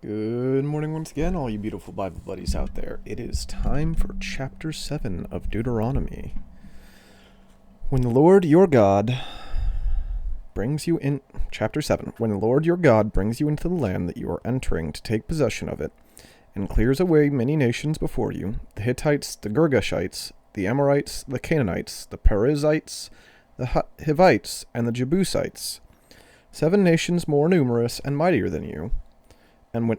Good morning once again, all you beautiful Bible buddies out there. It is time for chapter 7 of Deuteronomy. When the Lord your God brings you in, chapter 7, when the Lord your God brings you into the land that you are entering to take possession of it, and clears away many nations before you, the Hittites, the Girgashites, the Amorites, the Canaanites, the Perizzites, the Hivites, and the Jebusites, 7 nations more numerous and mightier than you, and when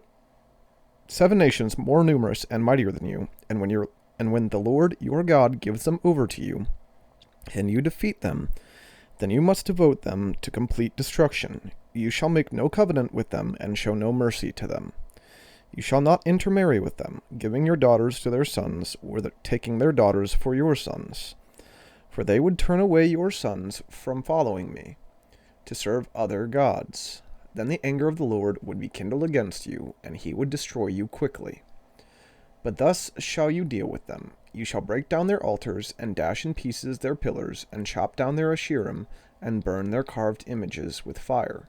7 nations more numerous and mightier than you, and when the Lord your God gives them over to you, and you defeat them, then you must devote them to complete destruction. You shall make no covenant with them, and show no mercy to them. You shall not intermarry with them, giving your daughters to their sons, or taking their daughters for your sons. For they would turn away your sons from following me, to serve other gods. Then the anger of the Lord would be kindled against you, and he would destroy you quickly. But thus shall you deal with them. You shall break down their altars, and dash in pieces their pillars, and chop down their asherim, and burn their carved images with fire.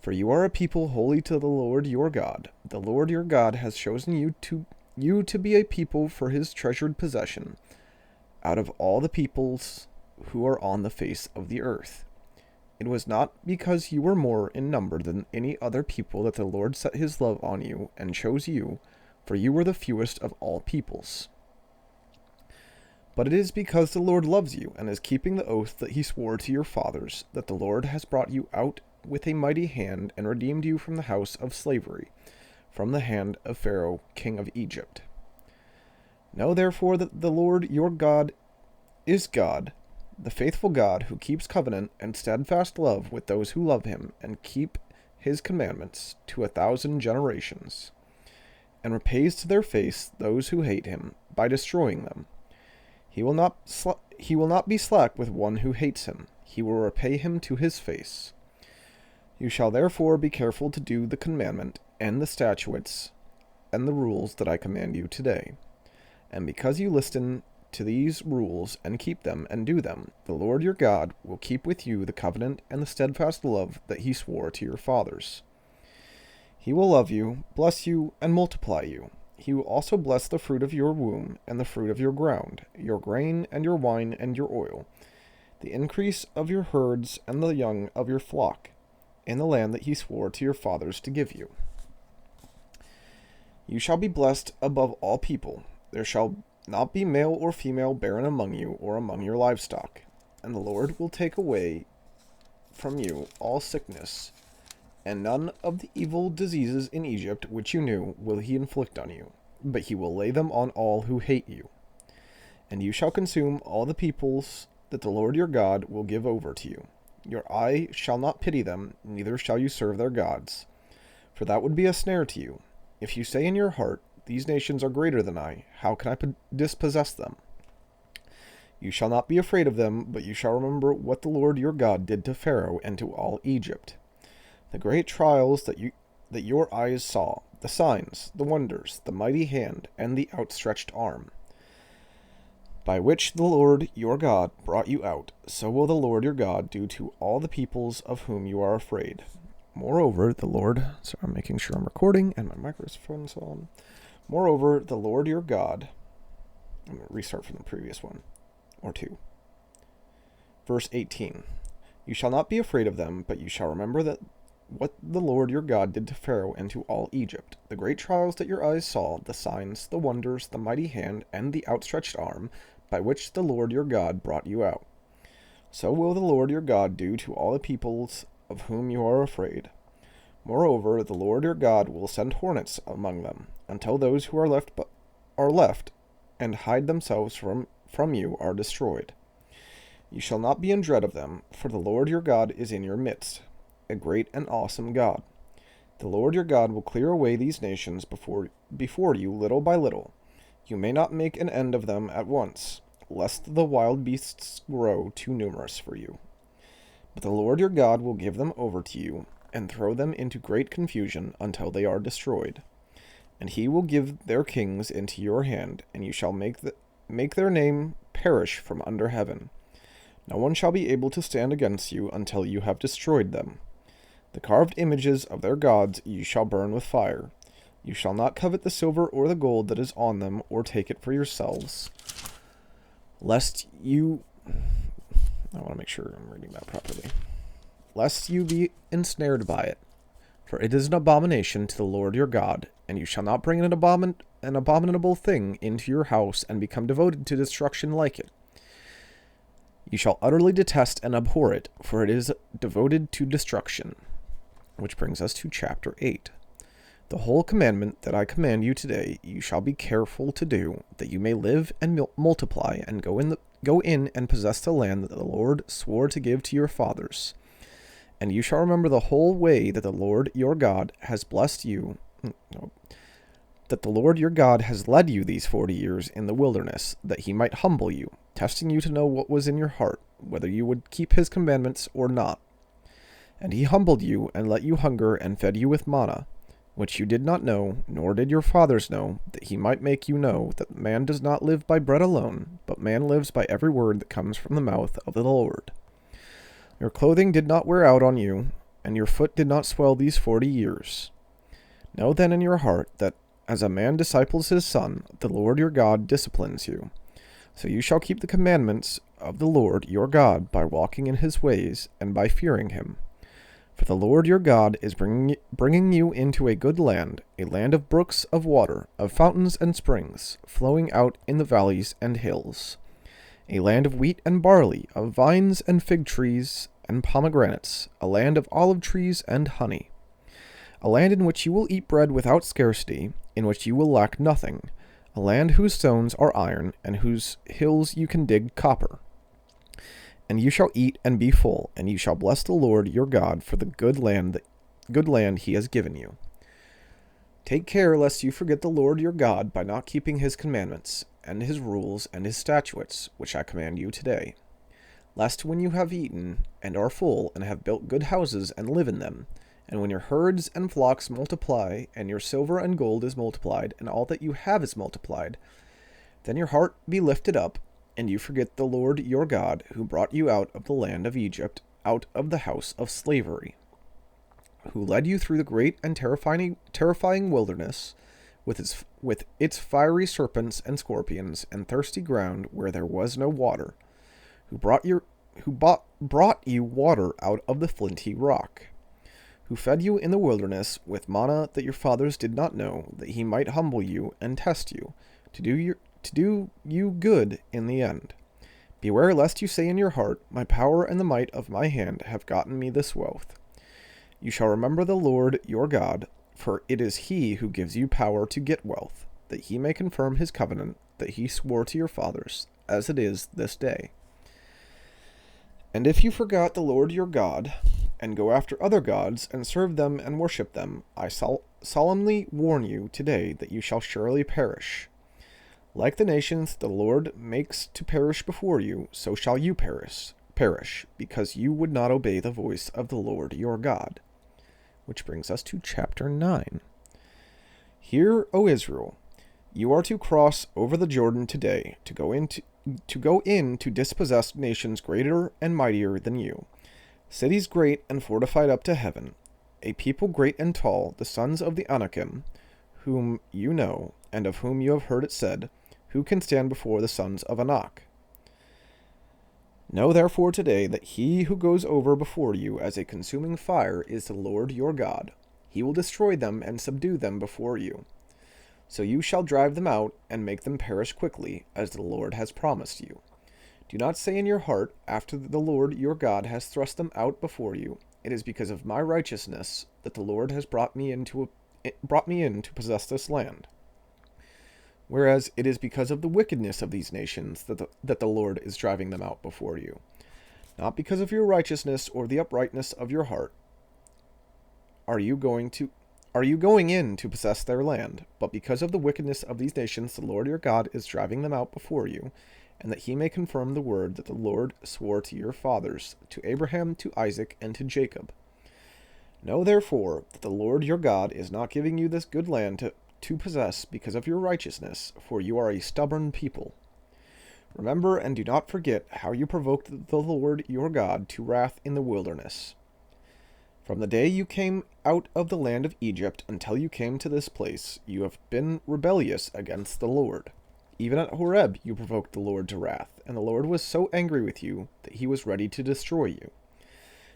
For you are a people holy to the Lord your God. The Lord your God has chosen you to be a people for his treasured possession, out of all the peoples who are on the face of the earth. It was not because you were more in number than any other people that the Lord set his love on you and chose you, for you were the fewest of all peoples. But it is because the Lord loves you and is keeping the oath that he swore to your fathers, that the Lord has brought you out with a mighty hand and redeemed you from the house of slavery, from the hand of Pharaoh, king of Egypt. Know therefore that the Lord your God is God, the faithful God who keeps covenant and steadfast love with those who love him and keep his commandments to 1,000 generations, and repays to their face those who hate him by destroying them. He will not be slack with one who hates him. He will repay him to his face. You shall therefore be careful to do the commandment and the statutes and the rules that I command you today. And because you listen to these rules and keep them and do them, the Lord your God will keep with you the covenant and the steadfast love that he swore to your fathers. He will love you, bless you, and multiply you. He will also bless the fruit of your womb and the fruit of your ground, your grain and your wine and your oil, the increase of your herds and the young of your flock, in the land that he swore to your fathers to give you. You shall be blessed above all people. There shall not be male or female barren among you or among your livestock. And the Lord will take away from you all sickness, and none of the evil diseases in Egypt which you knew will he inflict on you, but he will lay them on all who hate you. And you shall consume all the peoples that the Lord your God will give over to you. Your eye shall not pity them, neither shall you serve their gods, for that would be a snare to you. If you say in your heart, these nations are greater than I, how can I dispossess them? You shall not be afraid of them, but you shall remember what the Lord your God did to Pharaoh and to all Egypt, the great trials that your eyes saw, the signs, the wonders, the mighty hand, and the outstretched arm, by which the Lord your God brought you out. So will the Lord your God do to all the peoples of whom you are afraid. Moreover, I'm making sure I'm recording and my microphone's on. Moreover, the Lord your God, I'm going to restart from the previous one, or 2. Verse 18, you shall not be afraid of them, but you shall remember that what the Lord your God did to Pharaoh and to all Egypt, the great trials that your eyes saw, the signs, the wonders, the mighty hand, and the outstretched arm, by which the Lord your God brought you out. So will the Lord your God do to all the peoples of whom you are afraid. Moreover, the Lord your God will send hornets among them, until those who are left and hide themselves from you are destroyed. You shall not be in dread of them, for the Lord your God is in your midst, a great and awesome God. The Lord your God will clear away these nations before you little by little. You may not make an end of them at once, lest the wild beasts grow too numerous for you. But the Lord your God will give them over to you, and throw them into great confusion until they are destroyed. And he will give their kings into your hand, and you shall make their name perish from under heaven. No one shall be able to stand against you until you have destroyed them. The carved images of their gods you shall burn with fire. You shall not covet the silver or the gold that is on them, or take it for yourselves, lest you... I want to make sure I'm reading that properly. Lest you be ensnared by it. For it is an abomination to the Lord your God, and you shall not bring an abominable thing into your house and become devoted to destruction like it. You shall utterly detest and abhor it, for it is devoted to destruction. Which brings us to chapter 8. The whole commandment that I command you today, you shall be careful to do, that you may live and multiply, and go in and possess the land that the Lord swore to give to your fathers. And you shall remember the whole way that the Lord your God has blessed you, that the Lord your God has led you these 40 years in the wilderness, that he might humble you, testing you to know what was in your heart, whether you would keep his commandments or not. And he humbled you, and let you hunger, and fed you with manna, which you did not know, nor did your fathers know, that he might make you know that man does not live by bread alone, but man lives by every word that comes from the mouth of the Lord. Your clothing did not wear out on you, and your foot did not swell these 40 years. Know then in your heart that, as a man disciples his son, the Lord your God disciplines you. So you shall keep the commandments of the Lord your God by walking in his ways, and by fearing him. For the Lord your God is bringing you into a good land, a land of brooks of water, of fountains and springs, flowing out in the valleys and hills, a land of wheat and barley, of vines and fig trees and pomegranates, a land of olive trees and honey, a land in which you will eat bread without scarcity, in which you will lack nothing, a land whose stones are iron, and whose hills you can dig copper. And you shall eat and be full, and you shall bless the Lord your God for the good land he has given you. Take care lest you forget the Lord your God by not keeping his commandments, and his rules, and his statutes, which I command you today. Lest when you have eaten, and are full, and have built good houses, and live in them, and when your herds and flocks multiply, and your silver and gold is multiplied, and all that you have is multiplied, then your heart be lifted up, and you forget the Lord your God, who brought you out of the land of Egypt, out of the house of slavery, who led you through the great and terrifying wilderness, with its fiery serpents and scorpions, and thirsty ground where there was no water, who brought you water out of the flinty rock, who fed you in the wilderness with manna that your fathers did not know, that he might humble you and test you, to do you good in the end. Beware lest you say in your heart, my power and the might of my hand have gotten me this wealth. You shall remember the Lord your God, for it is he who gives you power to get wealth, that he may confirm his covenant that he swore to your fathers, as it is this day. And if you forgot the Lord your God, and go after other gods, and serve them and worship them, I solemnly warn you today that you shall surely perish. Like the nations the Lord makes to perish before you, so shall you perish, because you would not obey the voice of the Lord your God. Which brings us to chapter 9. Hear, O Israel, you are to cross over the Jordan today, to go in to dispossess nations greater and mightier than you, cities great and fortified up to heaven, a people great and tall, the sons of the Anakim, whom you know, and of whom you have heard it said, who can stand before the sons of Anak? Know therefore today that he who goes over before you as a consuming fire is the Lord your God. He will destroy them and subdue them before you. So you shall drive them out and make them perish quickly, as the Lord has promised you. Do not say in your heart, after the Lord your God has thrust them out before you, it is because of my righteousness that the Lord has brought me in to possess this land. Whereas it is because of the wickedness of these nations that the Lord is driving them out before you, not because of your righteousness or the uprightness of your heart. Are you going in to possess their land? But because of the wickedness of these nations, the Lord your God is driving them out before you, and that he may confirm the word that the Lord swore to your fathers, to Abraham, to Isaac, and to Jacob. Know therefore that the Lord your God is not giving you this good land to possess because of your righteousness, for you are a stubborn people. Remember and do not forget how you provoked the Lord your God to wrath in the wilderness. From the day you came out of the land of Egypt until you came to this place, you have been rebellious against the Lord. Even at Horeb you provoked the Lord to wrath, and the Lord was so angry with you that he was ready to destroy you.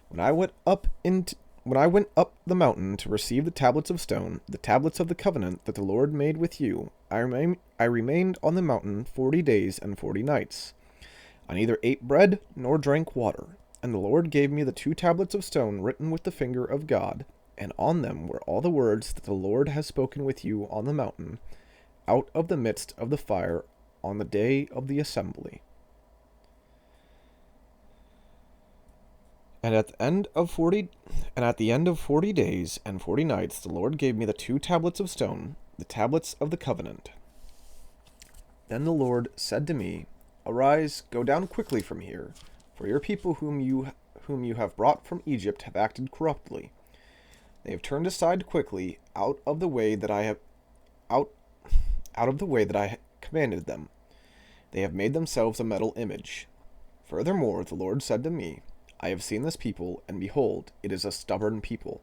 When I went up the mountain to receive the tablets of stone, the tablets of the covenant that the Lord made with you, I remained on the mountain 40 days and 40 nights. I neither ate bread nor drank water. And the Lord gave me the 2 tablets of stone written with the finger of God, and on them were all the words that the Lord has spoken with you on the mountain, out of the midst of the fire, on the day of the assembly. And at the end of 40 days and 40 nights, the Lord gave me the 2 tablets of stone, the tablets of the covenant. Then the Lord said to me, "Arise, go down quickly from here. For your people whom you have brought from Egypt have acted corruptly. They have turned aside quickly out of the way that I commanded them. They have made themselves a metal image. Furthermore, the Lord said to me, I have seen this people, and behold, it is a stubborn people.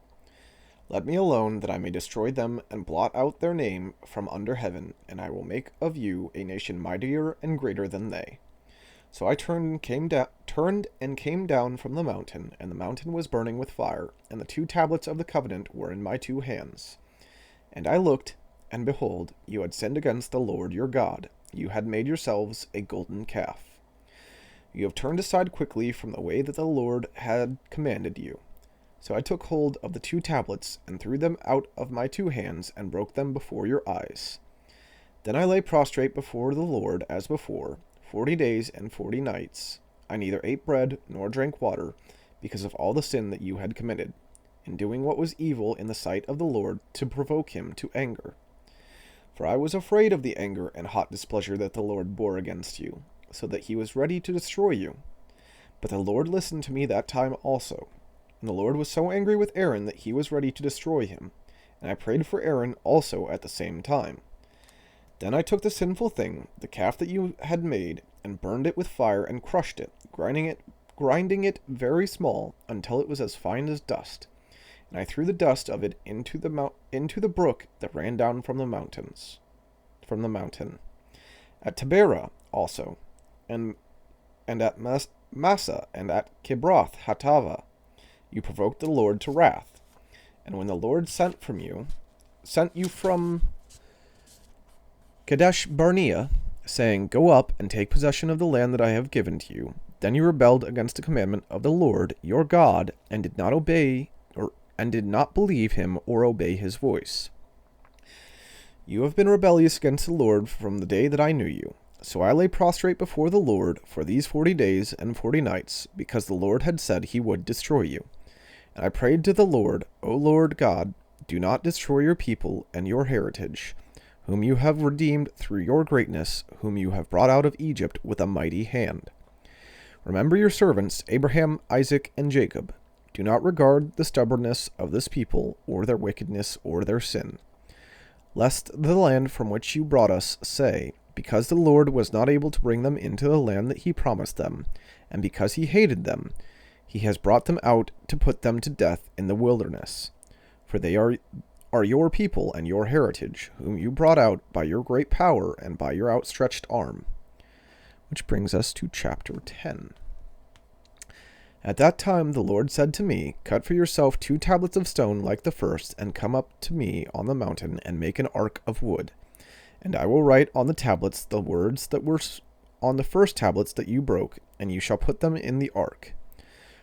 Let me alone, that I may destroy them and blot out their name from under heaven, and I will make of you a nation mightier and greater than they." So I turned and came down from the mountain, and the mountain was burning with fire, and the 2 tablets of the covenant were in my 2 hands. And I looked, and behold, you had sinned against the Lord your God. You had made yourselves a golden calf. You have turned aside quickly from the way that the Lord had commanded you. So I took hold of the 2 tablets, and threw them out of my 2 hands, and broke them before your eyes. Then I lay prostrate before the Lord as before, 40 days and 40 nights. I neither ate bread nor drank water, because of all the sin that you had committed, in doing what was evil in the sight of the Lord, to provoke him to anger. For I was afraid of the anger and hot displeasure that the Lord bore against you, so that he was ready to destroy you. But the Lord listened to me that time also. And the Lord was so angry with Aaron that he was ready to destroy him, and I prayed for Aaron also at the same time. Then I took the sinful thing, the calf that you had made, and burned it with fire and crushed it, grinding it very small until it was as fine as dust. And I threw the dust of it into the brook that ran down from the mountain. At Taberah also, and at Massa and at Kibroth Hattava, you provoked the Lord to wrath. And when the Lord sent you from Kadesh Barnea, saying, Go up and take possession of the land that I have given to you, then you rebelled against the commandment of the Lord your God, and did not believe him or obey his voice. You have been rebellious against the Lord from the day that I knew you. So I lay prostrate before the Lord for these 40 days and 40 nights, because the Lord had said he would destroy you. And I prayed to the Lord, O Lord God, do not destroy your people and your heritage, whom you have redeemed through your greatness, whom you have brought out of Egypt with a mighty hand. Remember your servants, Abraham, Isaac, and Jacob. Do not regard the stubbornness of this people, or their wickedness, or their sin. Lest the land from which you brought us say, because the Lord was not able to bring them into the land that he promised them, and because he hated them, he has brought them out to put them to death in the wilderness. For they are your people and your heritage, whom you brought out by your great power and by your outstretched arm. Which brings us to chapter 10. At that time the Lord said to me, Cut for yourself 2 tablets of stone like the first, and come up to me on the mountain, and make an ark of wood. And I will write on the tablets the words that were on the first tablets that you broke, and you shall put them in the ark.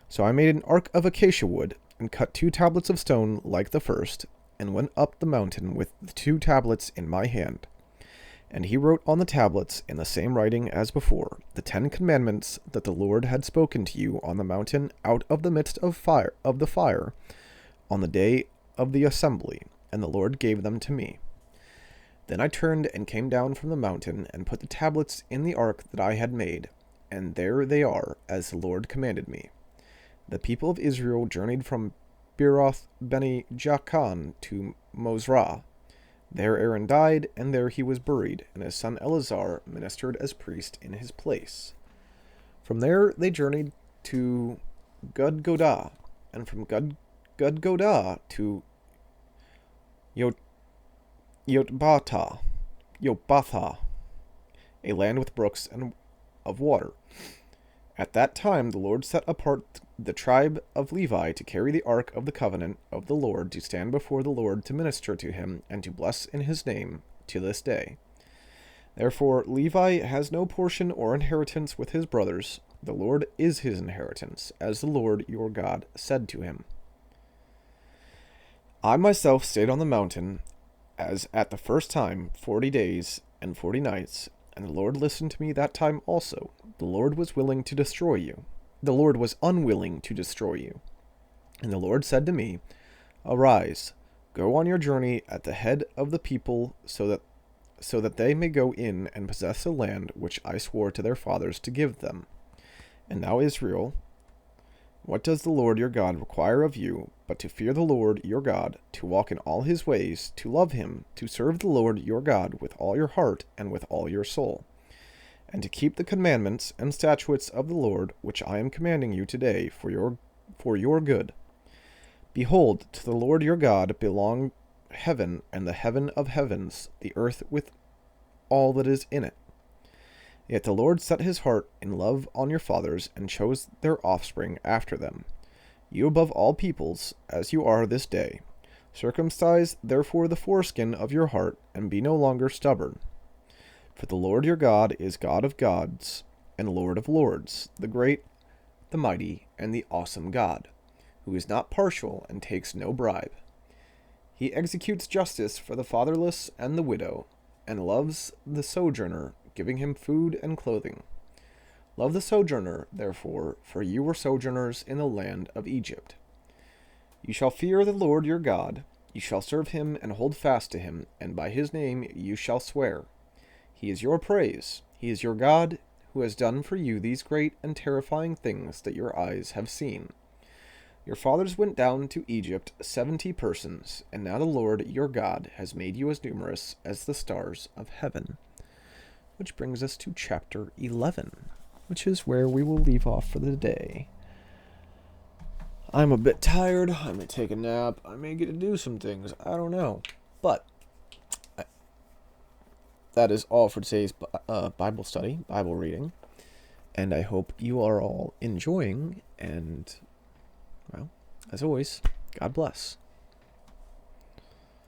So I made an ark of acacia wood, and cut 2 tablets of stone like the first, and went up the mountain with the 2 tablets in my hand. And he wrote on the tablets, in the same writing as before, the 10 commandments that the Lord had spoken to you on the mountain out of the midst of the fire, on the day of the assembly, and the Lord gave them to me. Then I turned and came down from the mountain, and put the tablets in the ark that I had made, and there they are, as the Lord commanded me. The people of Israel journeyed from Beeroth Beni Jaakan to Mosra. There Aaron died, and there he was buried, and his son Eleazar ministered as priest in his place. From there they journeyed to Gudgodah, and from Gudgodah to Yot- Yotbatha, a land with brooks and of water. At that time the Lord set apart the tribe of Levi to carry the ark of the covenant of the Lord, to stand before the Lord, to minister to him, and to bless in his name to this day. Therefore Levi has no portion or inheritance with his brothers. The Lord is his inheritance, as the Lord your God said to him. I myself stayed on the mountain, as at the first time, 40 days and 40 nights, and the Lord listened to me that time also. The Lord was willing to destroy you. The Lord was unwilling to destroy you. And the Lord said to me, Arise, go on your journey at the head of the people, so that they may go in and possess the land which I swore to their fathers to give them. And now, Israel, what does the Lord your God require of you, but to fear the Lord your God, to walk in all his ways, to love him, to serve the Lord your God with all your heart and with all your soul, and to keep the commandments and statutes of the Lord, which I am commanding you today for your good? Behold, to the Lord your God belong heaven and the heaven of heavens, the earth with all that is in it. Yet the Lord set his heart in love on your fathers, and chose their offspring after them, you above all peoples, as you are this day. Circumcise therefore the foreskin of your heart, and be no longer stubborn. For the Lord your God is God of gods, and Lord of lords, the great, the mighty, and the awesome God, who is not partial and takes no bribe. He executes justice for the fatherless and the widow, and loves the sojourner, giving him food and clothing. Love the sojourner, therefore, for you were sojourners in the land of Egypt. You shall fear the Lord your God, you shall serve him and hold fast to him, and by his name you shall swear. He is your praise, he is your God, who has done for you these great and terrifying things that your eyes have seen. Your fathers went down to Egypt 70 persons, and now the Lord your God has made you as numerous as the stars of heaven. Which brings us to chapter 11, which is where we will leave off for the day. I'm a bit tired. I may take a nap. I may get to do some things. I don't know. But that is all for today's Bible study, Bible reading. And I hope you are all enjoying. And, well, as always, God bless.